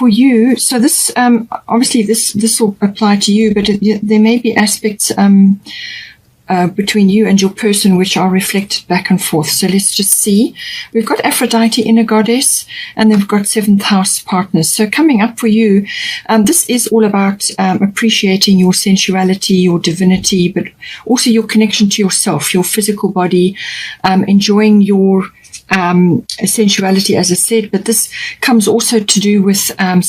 for you, so this obviously this will apply to you, but there may be aspects between you and your person which are reflected back and forth. So let's just see. We've got Aphrodite, inner goddess, and then we've got 7th house partners. So coming up for you, this is all about appreciating your sensuality, your divinity, but also your connection to yourself, your physical body, enjoying your sensuality, as I said, but this comes also to do with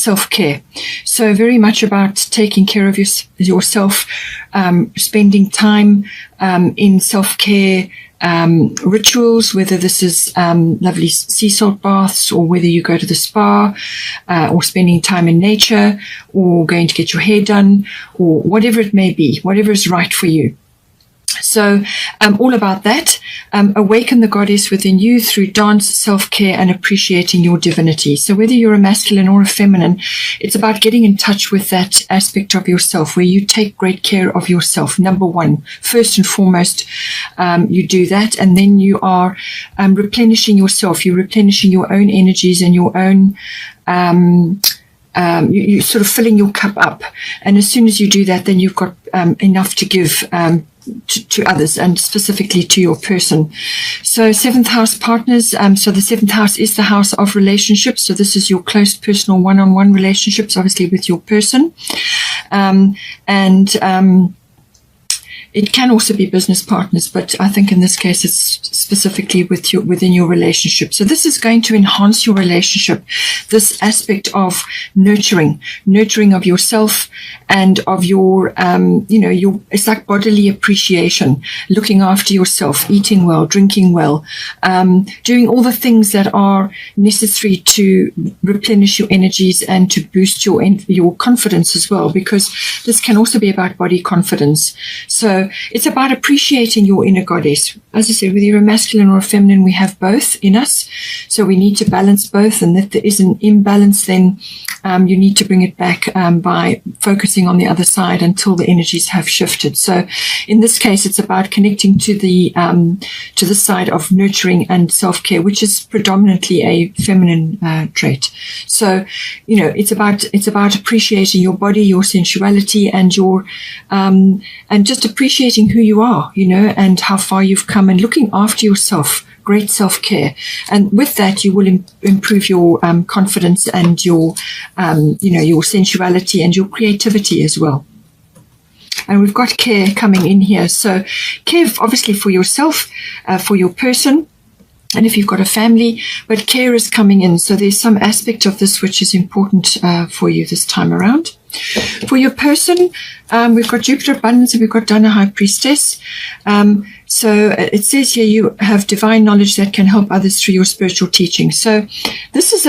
self-care. So very much about taking care of yourself, spending time in self-care rituals, whether this is lovely sea salt baths, or whether you go to the spa, or spending time in nature, or going to get your hair done, or whatever it may be, whatever is right for you. So all about that. Awaken the goddess within you through dance, self-care, and appreciating your divinity. So whether you're a masculine or a feminine, it's about getting in touch with that aspect of yourself where you take great care of yourself. Number one, first and foremost, you do that, and then you are replenishing yourself. You're replenishing your own energies and your own you sort of filling your cup up. And as soon as you do that, then you've got enough to give to others, and specifically to your person. So 7th house partners, so the 7th house is the house of relationships. So this is your close personal one-on-one relationships, obviously with your person. It can also be business partners, but I think in this case it's specifically within your relationship. So this is going to enhance your relationship, this aspect of nurturing of yourself and of your, it's like bodily appreciation, looking after yourself, eating well, drinking well, doing all the things that are necessary to replenish your energies and to boost your confidence as well, because this can also be about body confidence. So it's about appreciating your inner goddess. As I said, whether you're a masculine or a feminine, we have both in us. So we need to balance both. And if there is an imbalance, then you need to bring it back by focusing on the other side until the energies have shifted. So in this case, it's about connecting to the side of nurturing and self-care, which is predominantly a feminine trait. So, it's about appreciating your body, your sensuality, and your and just appreciating who you are, and how far you've come, and looking after yourself. Great self-care, and with that you will improve your confidence and your your sensuality and your creativity as well. And we've got care coming in here. So care obviously for yourself, for your person, and if you've got a family, but care is coming in. So there's some aspect of this which is important for you this time around. For your person, we've got Jupiter abundance and we've got Dana high priestess. So it says here you have divine knowledge that can help others through your spiritual teaching. So this is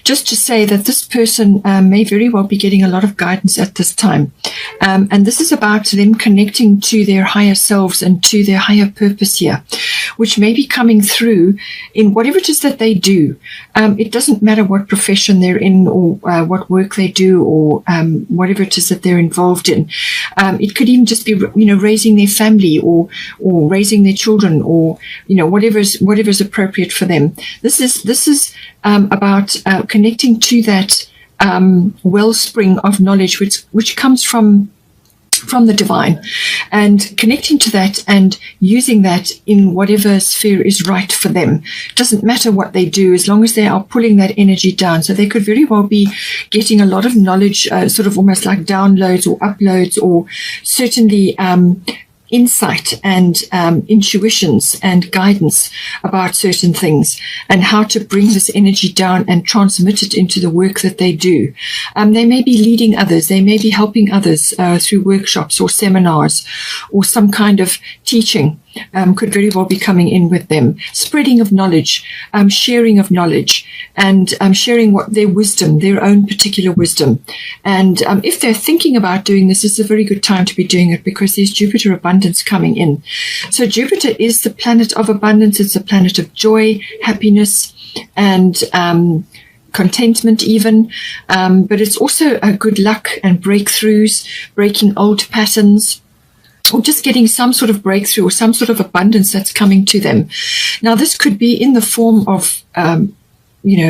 just to say that this person may very well be getting a lot of guidance at this time. And this is about them connecting to their higher selves and to their higher purpose here, which may be coming through in whatever it is that they do. It doesn't matter what profession they're in, or what work they do, or whatever it is that they're involved in. It could even just be, raising their family, or raising their children, or whatever is appropriate for them. This is about connecting to that wellspring of knowledge which comes from the divine, and connecting to that and using that in whatever sphere is right for them. It doesn't matter what they do, as long as they are pulling that energy down. So they could very well be getting a lot of knowledge, sort of almost like downloads or uploads, or certainly insight and intuitions and guidance about certain things, and how to bring this energy down and transmit it into the work that they do. They may be leading others, they may be helping others through workshops or seminars, or some kind of teaching could very well be coming in with them. Spreading of knowledge, sharing of knowledge, and sharing what their wisdom, their own particular wisdom. And if they're thinking about doing this, it's a very good time to be doing it, because there's Jupiter abundance coming in. So Jupiter is the planet of abundance. It's a planet of joy, happiness, and contentment even. But it's also a good luck and breakthroughs, breaking old patterns, or just getting some sort of breakthrough or some sort of abundance that's coming to them. Now, this could be in the form of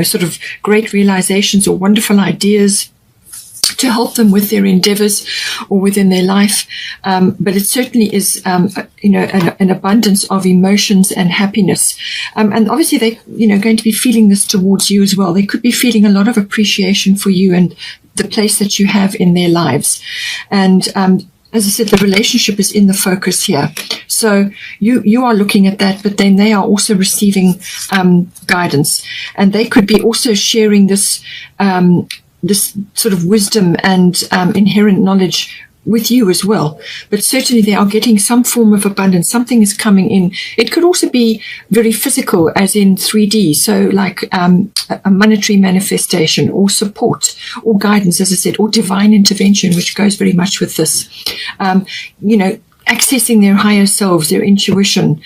sort of great realizations or wonderful ideas to help them with their endeavors or within their life. But it certainly is, an abundance of emotions and happiness. And obviously they're, going to be feeling this towards you as well. They could be feeling a lot of appreciation for you and the place that you have in their lives. And, as I said, the relationship is in the focus here. So you are looking at that, but then they are also receiving guidance. And they could be also sharing this sort of wisdom and inherent knowledge with you as well. But certainly they are getting some form of abundance. Something is coming in. It could also be very physical, as in 3D. So like a monetary manifestation or support or guidance, as I said, or divine intervention, which goes very much with this. Accessing their higher selves, their intuition,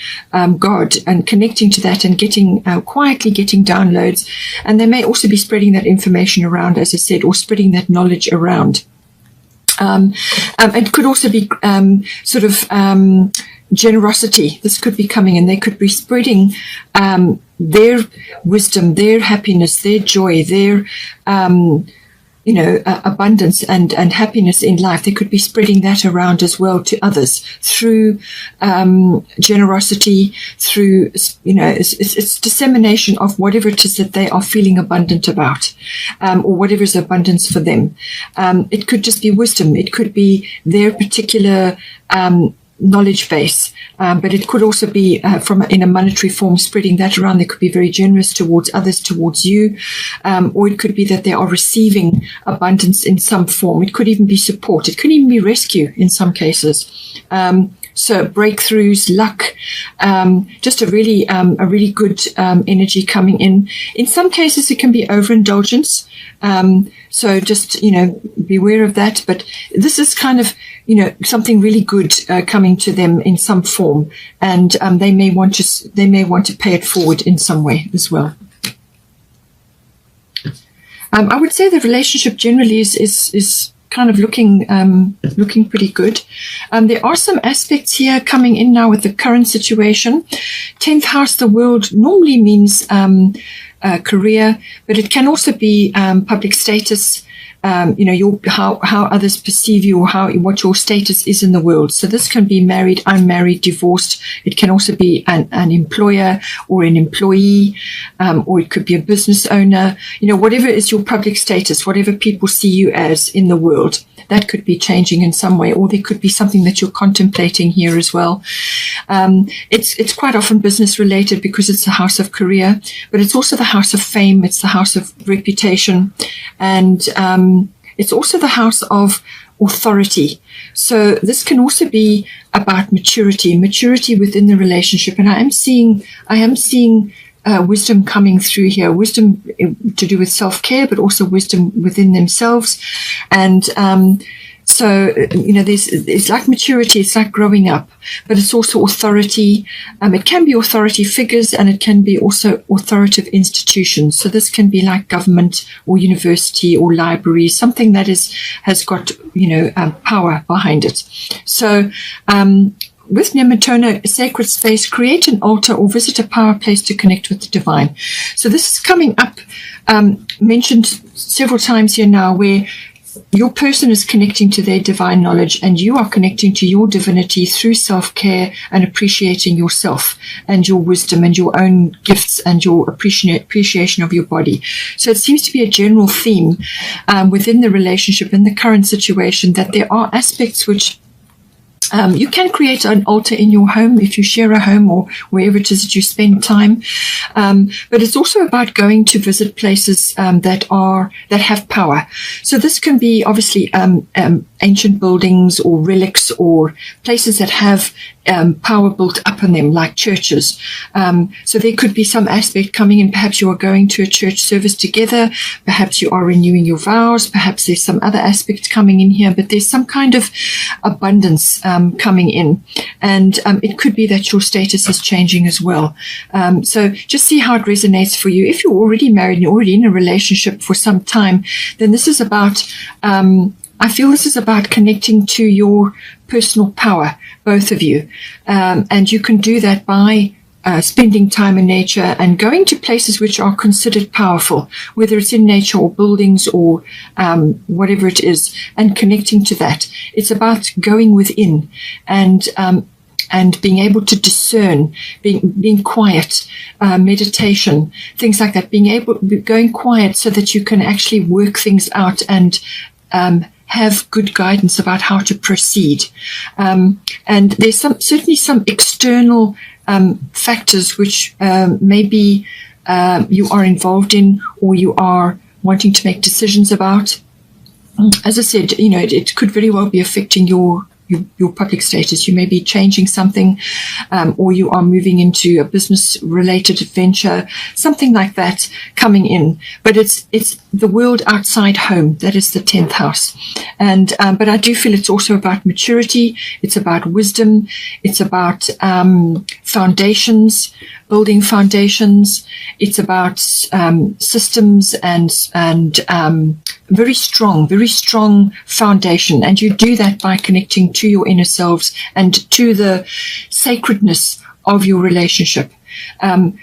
God, and connecting to that and getting quietly getting downloads. And they may also be spreading that information around, as I said, or spreading that knowledge around. It could also be generosity. This could be coming in. They could be spreading their wisdom, their happiness, their joy, their abundance and happiness in life. They could be spreading that around as well to others through generosity, through, it's dissemination of whatever it is that they are feeling abundant about, or whatever is abundance for them. It could just be wisdom. It could be their particular knowledge base, but it could also be in a monetary form, spreading that around. They could be very generous towards others, towards you, or it could be that they are receiving abundance in some form. It could even be support. It could even be rescue in some cases. So breakthroughs, luck, just a really good energy coming in. In some cases, it can be overindulgence. So just, beware of that. But this is kind of, something really good coming to them in some form, and they may want to pay it forward in some way as well. I would say the relationship generally is kind of looking pretty good. There are some aspects here coming in now with the current situation. 10th house, the world, normally means career, but it can also be public status. How others perceive you, or what your status is in the world. So this can be married, unmarried, divorced. It can also be an employer or an employee, or it could be a business owner. Whatever is your public status, whatever people see you as in the world, that could be changing in some way, or there could be something that you're contemplating here as well. It's quite often business related because it's the house of career, but it's also the house of fame. It's the house of reputation, and it's also the house of authority. So this can also be about maturity within the relationship. And I am seeing wisdom coming through here, wisdom to do with self-care, but also wisdom within themselves. And so, it's like maturity, it's like growing up, but it's also authority. It can be authority figures, and it can be also authoritative institutions. So this can be like government or university or library, something that has got, power behind it. So, with Nematona, a sacred space, create an altar or visit a power place to connect with the divine. So this is coming up, mentioned several times here now, where your person is connecting to their divine knowledge, and you are connecting to your divinity through self-care and appreciating yourself and your wisdom and your own gifts and your appreciation of your body. So it seems to be a general theme within the relationship in the current situation, that there are aspects which you can create an altar in your home if you share a home or wherever it is that you spend time. But it's also about going to visit places that have power. So this can be obviously ancient buildings or relics or places that have power built up in them, like churches. So there could be some aspect coming in. Perhaps you are going to a church service together. Perhaps you are renewing your vows. Perhaps there's some other aspect coming in here, but there's some kind of abundance coming in. And it could be that your status is changing as well. So just see how it resonates for you. If you're already married and you're already in a relationship for some time, then this is about, I feel this is about connecting to your personal power, both of you. And you can do that by spending time in nature and going to places which are considered powerful, whether it's in nature or buildings or whatever it is, and connecting to that. It's about going within and being able to discern, being quiet, meditation, things like that, going quiet so that you can actually work things out and have good guidance about how to proceed. And there's certainly some external factors which maybe you are involved in or you are wanting to make decisions about. As I said, it could very well be affecting your public status. You may be changing something, or you are moving into a business-related adventure, something like that coming in. But it's the world outside home. That is the 10th house. And but I do feel it's also about maturity. It's about wisdom. It's about foundations, building foundations. It's about systems and very strong foundation. And you do that by connecting to your inner selves and to the sacredness of your relationship.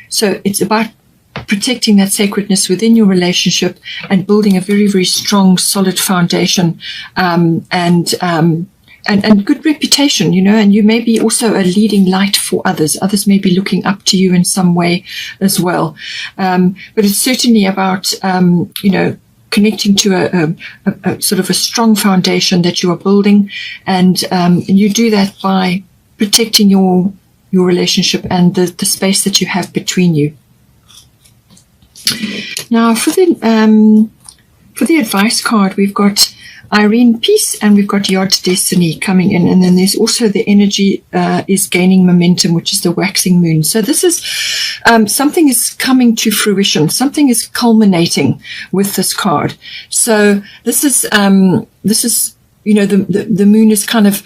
So it's about protecting that sacredness within your relationship and building a very, very strong, solid foundation, and good reputation, and you may be also a leading light for others. Others may be looking up to you in some way as well. But it's certainly about, connecting to a sort of a strong foundation that you are building, and you do that by protecting your relationship and the space that you have between you. Now, for the advice card, we've got Irene Peace and we've got Yod Destiny coming in, and then there's also the energy is gaining momentum, which is the waxing moon. So this is something is coming to fruition, something is culminating with this card. So this is the moon is kind of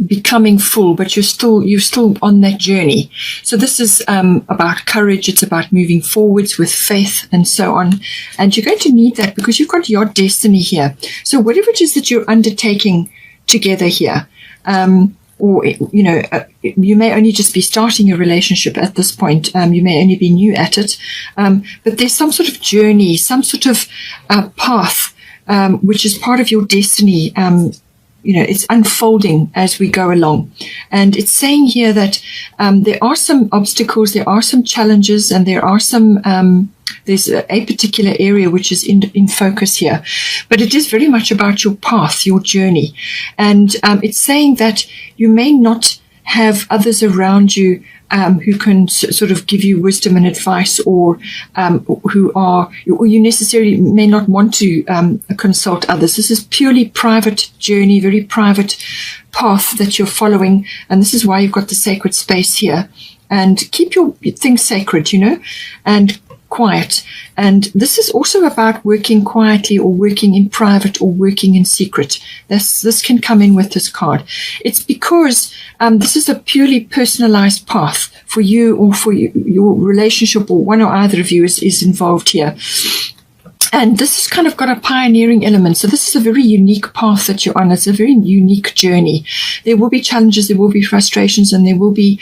becoming full, but you're still on that journey. So this is about courage. It's about moving forwards with faith and so on. And you're going to need that because you've got your destiny here. So whatever it is that you're undertaking together here, or you may only just be starting your relationship at this point. You may only be new at it, but there's some sort of journey, some sort of path, which is part of your destiny. It's unfolding as we go along. And it's saying here that there are some obstacles, there are some challenges, and there are some, there's a particular area which is in focus here. But it is very much about your path, your journey. And it's saying that you may not have others around you who can sort of give you wisdom and advice, or you necessarily may not want to consult others. This is purely private journey, very private path that you're following, and this is why you've got the sacred space here. And keep your things sacred, and quiet. And this is also about working quietly or working in private or working in secret. This can come in with this card. It's because this is a purely personalized path for you or for your relationship, or one or either of you is involved here. And this has kind of got a pioneering element. So this is a very unique path that you're on. It's a very unique journey. There will be challenges, there will be frustrations, and there will be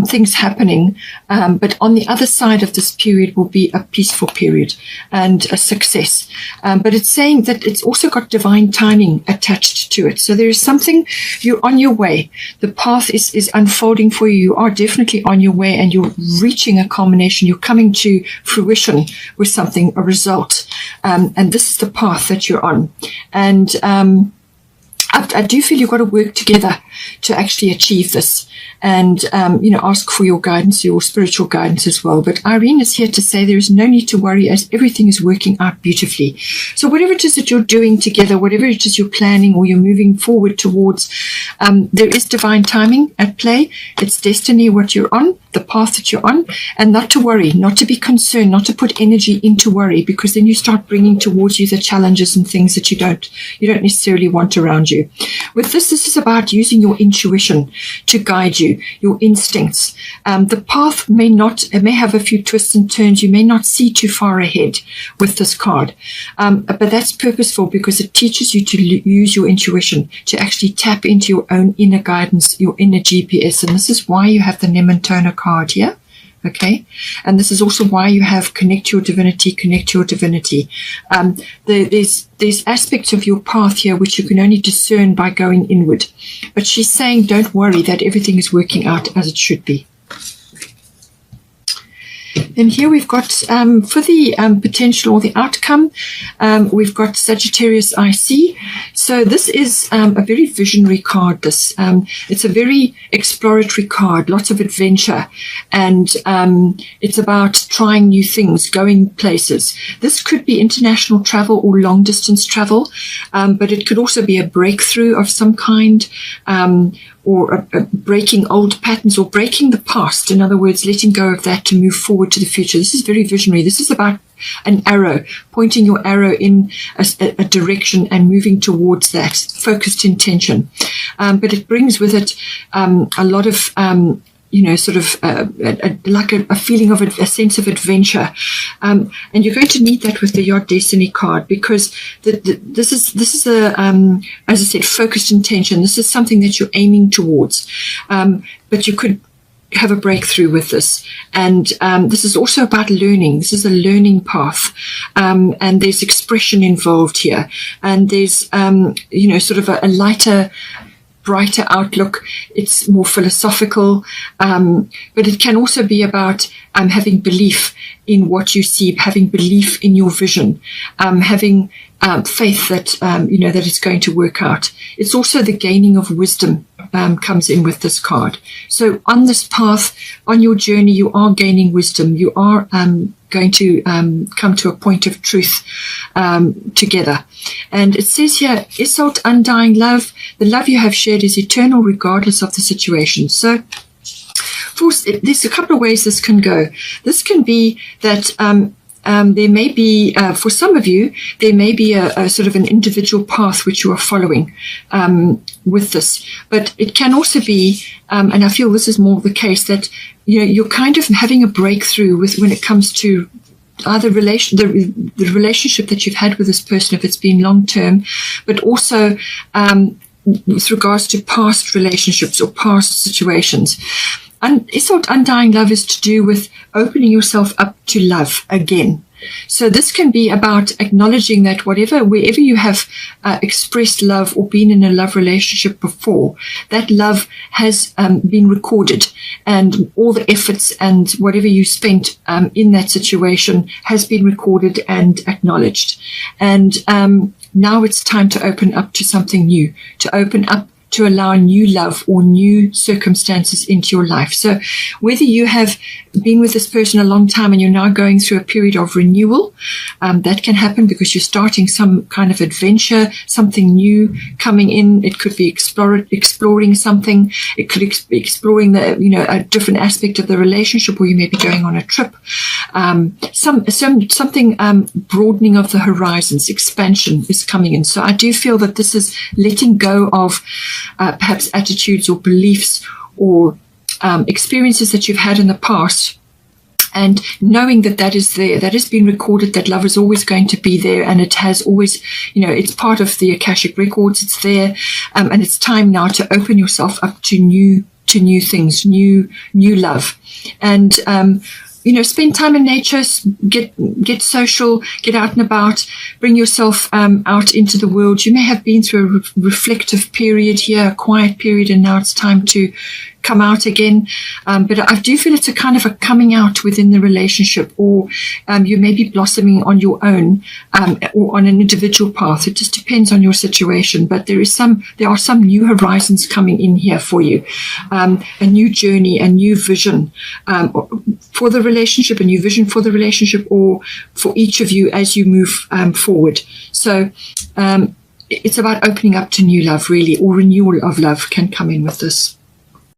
things happening. But on the other side of this period will be a peaceful period and a success. But it's saying that it's also got divine timing attached to it. So there is something, you're on your way. The path is unfolding for you. You are definitely on your way, and you're reaching a culmination. You're coming to fruition with something, a result. And this is the path that you're on. And I do feel you've got to work together to actually achieve this, and ask for your guidance, your spiritual guidance as well. But Irene is here to say there is no need to worry, as everything is working out beautifully. So whatever it is that you're doing together, whatever it is you're planning or you're moving forward towards, there is divine timing at play. It's destiny, what you're on, the path that you're on, and not to worry, not to be concerned, not to put energy into worry, because then you start bringing towards you the challenges and things that you don't necessarily want around you. With this is about using your intuition to guide you, your instincts. The path may have a few twists and turns. You may not see too far ahead with this card. But that's purposeful, because it teaches you to use your intuition, to actually tap into your own inner guidance, your inner GPS. And this is why you have the Nementona card here. Okay, and this is also why you have connect your divinity, connect your divinity. There's aspects of your path here which you can only discern by going inward. But she's saying, don't worry, that everything is working out as it should be. And here we've got, for the potential or the outcome, we've got Sagittarius IC. So this is a very visionary card. This it's a very exploratory card, lots of adventure, and it's about trying new things, going places. This could be international travel or long distance travel, but it could also be a breakthrough of some kind, or breaking old patterns, or breaking the past. In other words, letting go of that to move forward to the future. This is very visionary. This is about an arrow, pointing your arrow in a direction and moving towards that, focused intention. But it brings with it a lot of sort of like a feeling of a sense of adventure, and you're going to need that with the Your Destiny card, because this is a as I said, focused intention. This is something that you're aiming towards, but you could have a breakthrough with this, and this is also about learning. This is a learning path, and there's expression involved here, and there's sort of a lighter, brighter outlook. It's more philosophical, but it can also be about having belief in what you see, having belief in your vision, having faith that that it's going to work out. It's also the gaining of wisdom comes in with this card. So on this path, on your journey, you are gaining wisdom. You are going to come to a point of truth together. And it says here, Isolde, undying love. The love you have shared is eternal regardless of the situation. So there's a couple of ways this can go. This can be that there may be, for some of you, there may be a sort of an individual path which you are following with this. But it can also be, and I feel this is more the case, that you're kind of having a breakthrough when it comes to either the relationship that you've had with this person, if it's been long term, but also with regards to past relationships or past situations. Isolde, undying love is to do with opening yourself up to love again. So this can be about acknowledging that wherever you have expressed love or been in a love relationship before, that love has been recorded, and all the efforts and whatever you spent in that situation has been recorded and acknowledged. And now it's time to open up to something new, to open up to allow new love or new circumstances into your life. So whether you have been with this person a long time and you're now going through a period of renewal, that can happen because you're starting some kind of adventure, something new coming in. It could be exploring something. It could be exploring a different aspect of the relationship, or you may be going on a trip. Something broadening of the horizons, expansion is coming in. So I do feel that this is letting go of perhaps attitudes or beliefs or experiences that you've had in the past, and knowing that is there, that has been recorded, that love is always going to be there, and it has always, it's part of the Akashic records, it's there, and it's time now to open yourself up to new things, new love. And spend time in nature, get social, get out and about, bring yourself out into the world. You may have been through a reflective period here, a quiet period, and now it's time to come out again. But I do feel it's a kind of a coming out within the relationship, or you may be blossoming on your own, or on an individual path. It just depends on your situation. But there are some new horizons coming in here for you, a new journey, a new vision for the relationship, a new vision for the relationship, or for each of you as you move forward. So it's about opening up to new love, really, or renewal of love can come in with this.